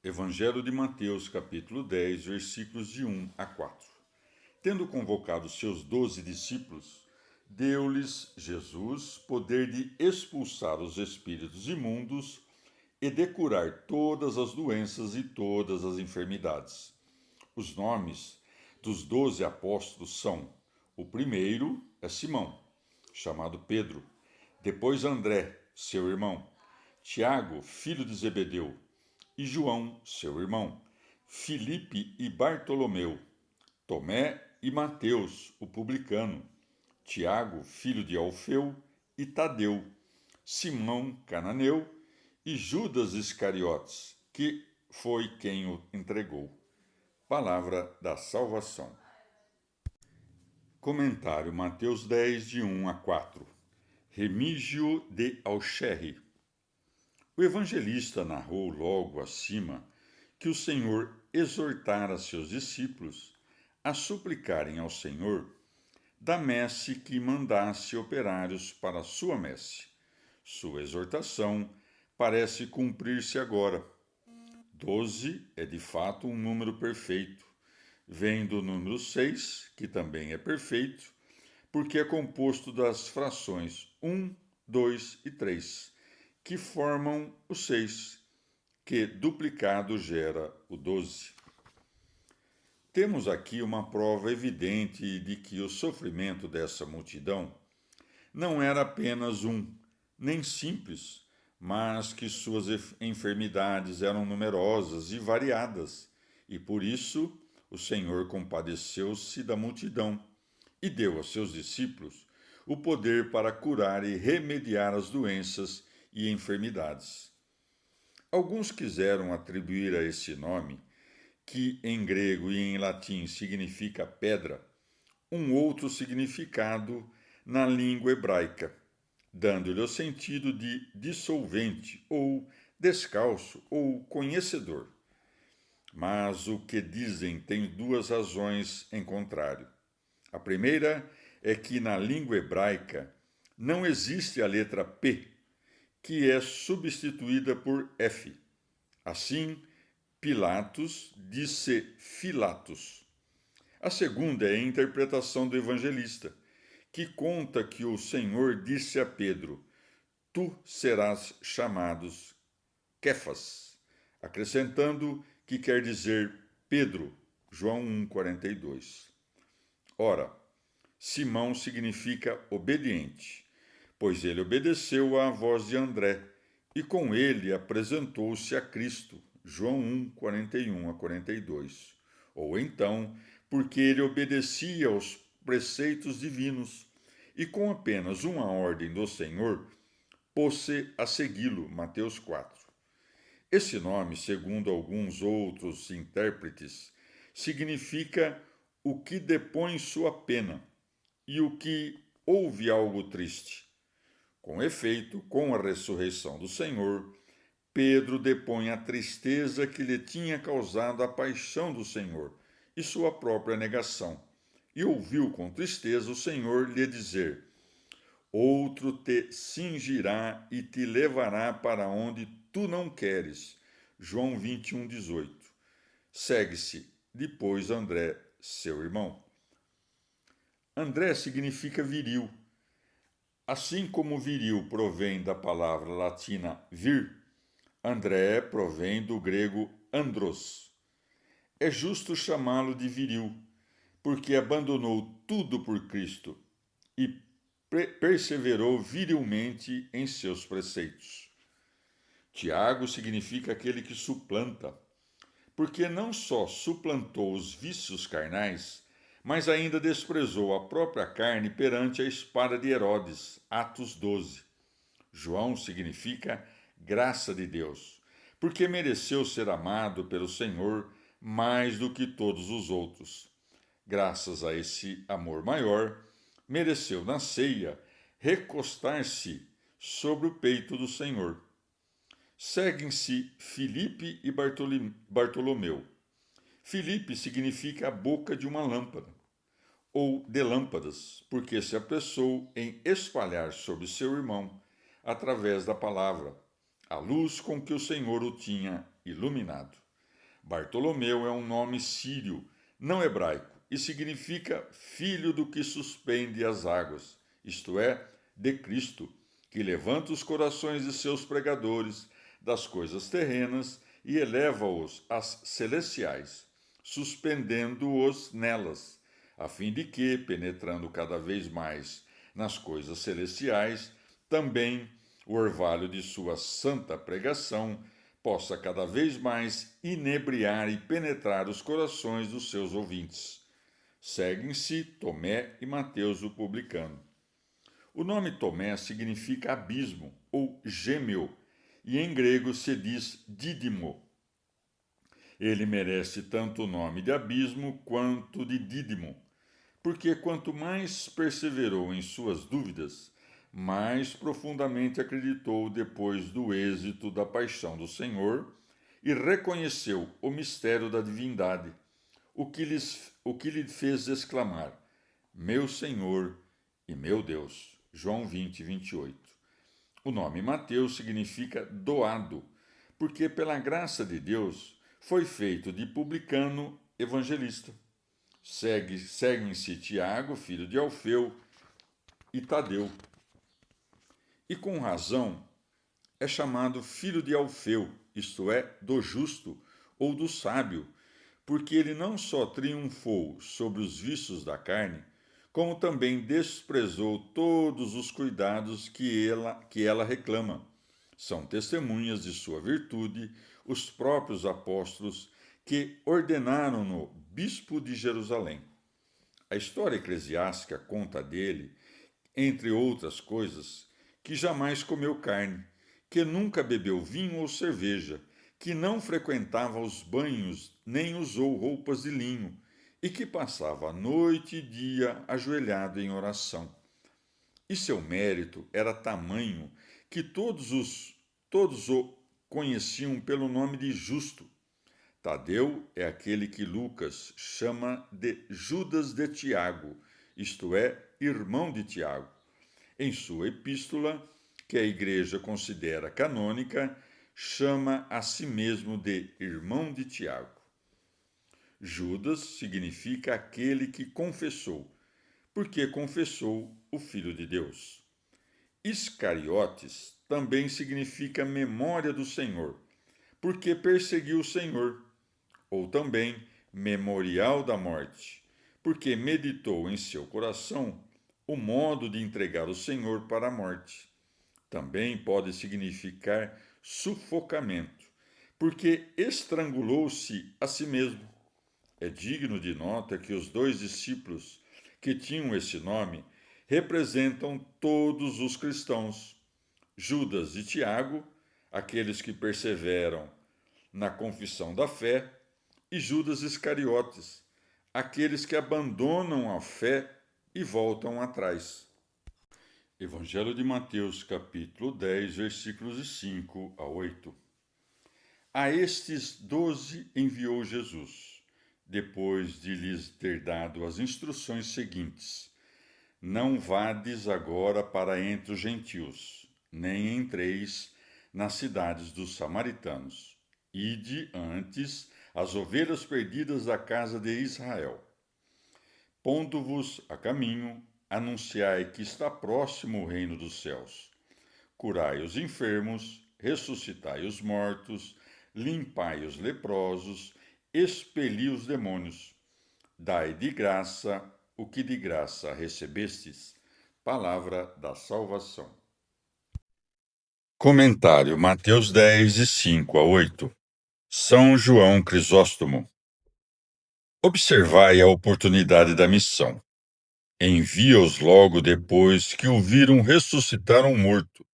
Evangelho de Mateus, capítulo 10, versículos de 1 a 4. Tendo convocado seus 12 discípulos, deu-lhes Jesus poder de expulsar os espíritos imundos e de curar todas as doenças e todas as enfermidades. Os nomes dos 12 apóstolos são: o primeiro é Simão, chamado Pedro, depois André, seu irmão, Tiago, filho de Zebedeu, e João, seu irmão, Filipe e Bartolomeu, Tomé e Mateus, o publicano, Tiago, filho de Alfeu, e Tadeu, Simão cananeu e Judas Iscariotes, que foi quem o entregou. Palavra da salvação. Comentário Mateus 10, de 1 a 4. Remígio de Alcherre. O evangelista narrou logo acima que o Senhor exortara seus discípulos a suplicarem ao Senhor da messe que mandasse operários para a sua messe. Sua exortação parece cumprir-se agora. 12 é de fato um número perfeito. Vem do número 6, que também é perfeito, porque é composto das frações 1, 2 e 3, que formam o 6, que duplicado gera o 12. Temos aqui uma prova evidente de que o sofrimento dessa multidão não era apenas nem simples, mas que suas enfermidades eram numerosas e variadas, e por isso o Senhor compadeceu-se da multidão e deu aos seus discípulos o poder para curar e remediar as doenças e enfermidades. Alguns quiseram atribuir a esse nome, que em grego e em latim significa pedra, um outro significado na língua hebraica, dando-lhe o sentido de dissolvente, ou descalço, ou conhecedor. Mas o que dizem tem duas razões em contrário. A primeira é que na língua hebraica não existe a letra P, que é substituída por F. Assim, Pilatos disse Filatos. A segunda é a interpretação do evangelista, que conta que o Senhor disse a Pedro: Tu serás chamados Quefas, acrescentando que quer dizer Pedro, João 1,42. Ora, Simão significa obediente, pois ele obedeceu à voz de André, e com ele apresentou-se a Cristo, João 1, 41 a 42. Ou então, porque ele obedecia aos preceitos divinos, e com apenas uma ordem do Senhor, pôs-se a segui-lo, Mateus 4. Esse nome, segundo alguns outros intérpretes, significa o que depõe sua pena e o que ouve algo triste. Com efeito, com a ressurreição do Senhor, Pedro depõe a tristeza que lhe tinha causado a paixão do Senhor e sua própria negação, e ouviu com tristeza o Senhor lhe dizer: Outro te cingirá e te levará para onde tu não queres. João 21, 18. Segue-se depois André, seu irmão. André significa viril. Assim como viril provém da palavra latina vir, André provém do grego andros. É justo chamá-lo de viril, porque abandonou tudo por Cristo e perseverou virilmente em seus preceitos. Tiago significa aquele que suplanta, porque não só suplantou os vícios carnais, mas ainda desprezou a própria carne perante a espada de Herodes, Atos 12. João significa graça de Deus, porque mereceu ser amado pelo Senhor mais do que todos os outros. Graças a esse amor maior, mereceu na ceia recostar-se sobre o peito do Senhor. Seguem-se Filipe e Bartolomeu. Filipe significa a boca de uma lâmpada, ou de lâmpadas, porque se apressou em espalhar sobre seu irmão, através da palavra, a luz com que o Senhor o tinha iluminado. Bartolomeu é um nome sírio, não hebraico, e significa filho do que suspende as águas, isto é, de Cristo, que levanta os corações de seus pregadores das coisas terrenas e eleva-os às celestiais, suspendendo-os nelas, a fim de que, penetrando cada vez mais nas coisas celestiais, também o orvalho de sua santa pregação possa cada vez mais inebriar e penetrar os corações dos seus ouvintes. Seguem-se Tomé e Mateus o publicano. O nome Tomé significa abismo ou gêmeo, e em grego se diz Dídimo. Ele merece tanto o nome de abismo quanto de Dídimo, porque quanto mais perseverou em suas dúvidas, mais profundamente acreditou depois do êxito da paixão do Senhor e reconheceu o mistério da divindade, o que lhe fez exclamar: Meu Senhor e meu Deus. João 20, 28. O nome Mateus significa doado, porque pela graça de Deus foi feito de publicano evangelista. Seguem-se Tiago, filho de Alfeu, e Tadeu. E com razão é chamado filho de Alfeu, isto é, do justo ou do sábio, porque ele não só triunfou sobre os vícios da carne, como também desprezou todos os cuidados que ela reclama. São testemunhas de sua virtude os próprios apóstolos que ordenaram-no bispo de Jerusalém. A história eclesiástica conta dele, entre outras coisas, que jamais comeu carne, que nunca bebeu vinho ou cerveja, que não frequentava os banhos nem usou roupas de linho, e que passava noite e dia ajoelhado em oração. E seu mérito era tamanho que todos o conheciam pelo nome de justo. Tadeu é aquele que Lucas chama de Judas de Tiago, isto é, irmão de Tiago. Em sua epístola, que a Igreja considera canônica, chama a si mesmo de irmão de Tiago. Judas significa aquele que confessou, porque confessou o Filho de Deus. Iscariotes também significa memória do Senhor, porque perseguiu o Senhor, ou também memorial da morte, porque meditou em seu coração o modo de entregar o Senhor para a morte. Também pode significar sufocamento, porque estrangulou-se a si mesmo. É digno de nota que os dois discípulos que tinham esse nome representam todos os cristãos. Judas e Tiago, aqueles que perseveram na confissão da fé, e Judas Iscariotes, aqueles que abandonam a fé e voltam atrás. Evangelho de Mateus, capítulo 10, versículos de 5 a 8. A estes 12 enviou Jesus, depois de lhes ter dado as instruções seguintes: Não vades agora para entre os gentios, nem entreis nas cidades dos samaritanos. Ide antes as ovelhas perdidas da casa de Israel. Pondo-vos a caminho, anunciai que está próximo o reino dos céus. Curai os enfermos, ressuscitai os mortos, limpai os leprosos, expeli os demônios. Dai de graça o que de graça recebestes. Palavra da salvação. Comentário Mateus 10, de 5 a 8. São João Crisóstomo. Observai a oportunidade da missão. Envia-os logo depois que o viram ressuscitar um morto,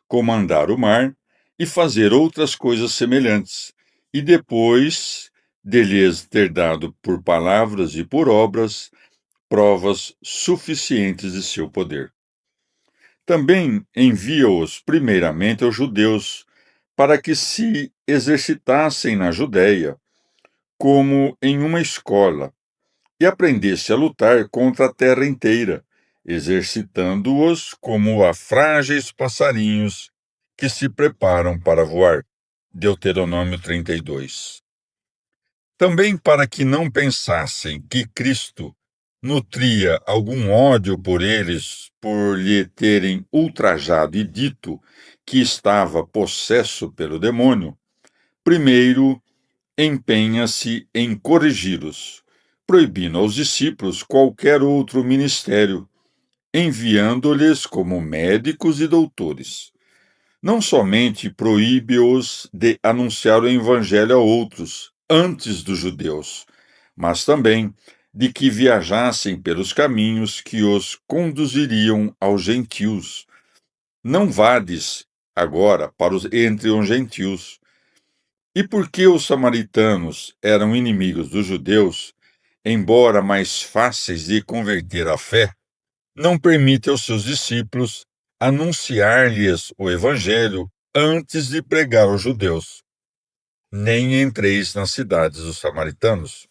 comandar o mar e fazer outras coisas semelhantes, e depois de lhes ter dado por palavras e por obras provas suficientes de seu poder. Também envia-os primeiramente aos judeus, para que se exercitassem na Judéia, como em uma escola, e aprendesse a lutar contra a terra inteira, exercitando-os como a frágeis passarinhos que se preparam para voar. Deuteronômio 32. Também para que não pensassem que Cristo nutria algum ódio por eles, por lhe terem ultrajado e dito que estava possesso pelo demônio, primeiro empenha-se em corrigi-los, proibindo aos discípulos qualquer outro ministério, enviando-lhes como médicos e doutores. Não somente proíbe-os de anunciar o evangelho a outros, antes dos judeus, mas também de que viajassem pelos caminhos que os conduziriam aos gentios. Não vades agora entre os gentios. E porque os samaritanos eram inimigos dos judeus, embora mais fáceis de converter à fé, não permite aos seus discípulos anunciar-lhes o evangelho antes de pregar aos judeus. Nem entreis nas cidades dos samaritanos.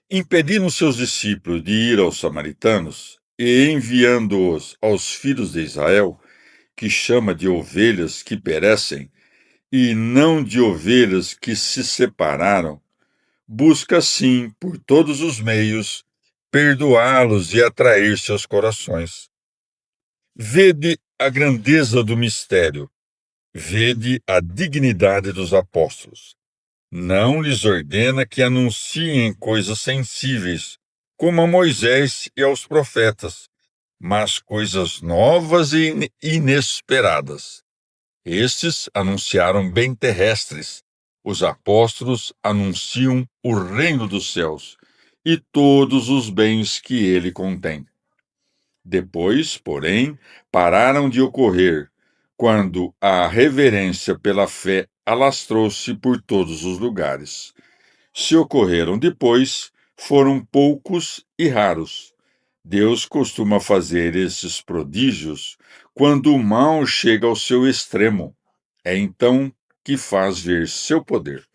Impedindo seus discípulos de ir aos samaritanos e enviando-os aos filhos de Israel, que chama de ovelhas que perecem, e não de ovelhas que se separaram, busca sim, por todos os meios, perdoá-los e atrair seus corações. Vede a grandeza do mistério, vede a dignidade dos apóstolos. Não lhes ordena que anunciem coisas sensíveis, como a Moisés e aos profetas, mas coisas novas e inesperadas. Estes anunciaram bem terrestres, os apóstolos anunciam o reino dos céus e todos os bens que ele contém. Depois, porém, pararam de ocorrer, quando a reverência pela fé alastrou-se por todos os lugares. Se ocorreram depois, foram poucos e raros. Deus costuma fazer esses prodígios quando o mal chega ao seu extremo. É então que faz ver seu poder.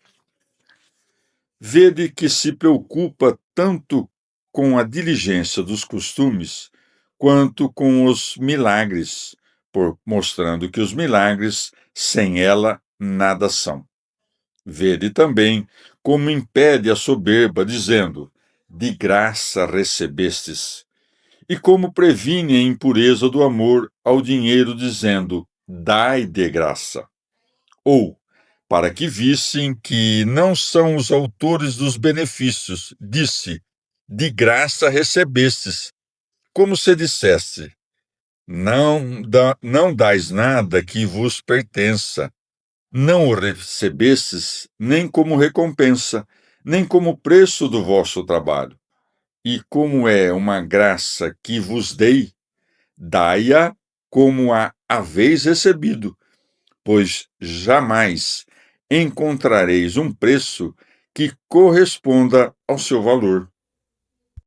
Vede que se preocupa tanto com a diligência dos costumes quanto com os milagres, mostrando que os milagres, sem ela, nada são. Vede também como impede a soberba, dizendo: de graça recebestes, e como previne a impureza do amor ao dinheiro, dizendo: dai de graça. Ou, para que vissem que não são os autores dos benefícios, disse: de graça recebestes, como se dissesse: não dais nada que vos pertença, não o recebestes nem como recompensa, nem como preço do vosso trabalho. E como é uma graça que vos dei, dai-a como a haveis recebido, pois jamais encontrareis um preço que corresponda ao seu valor.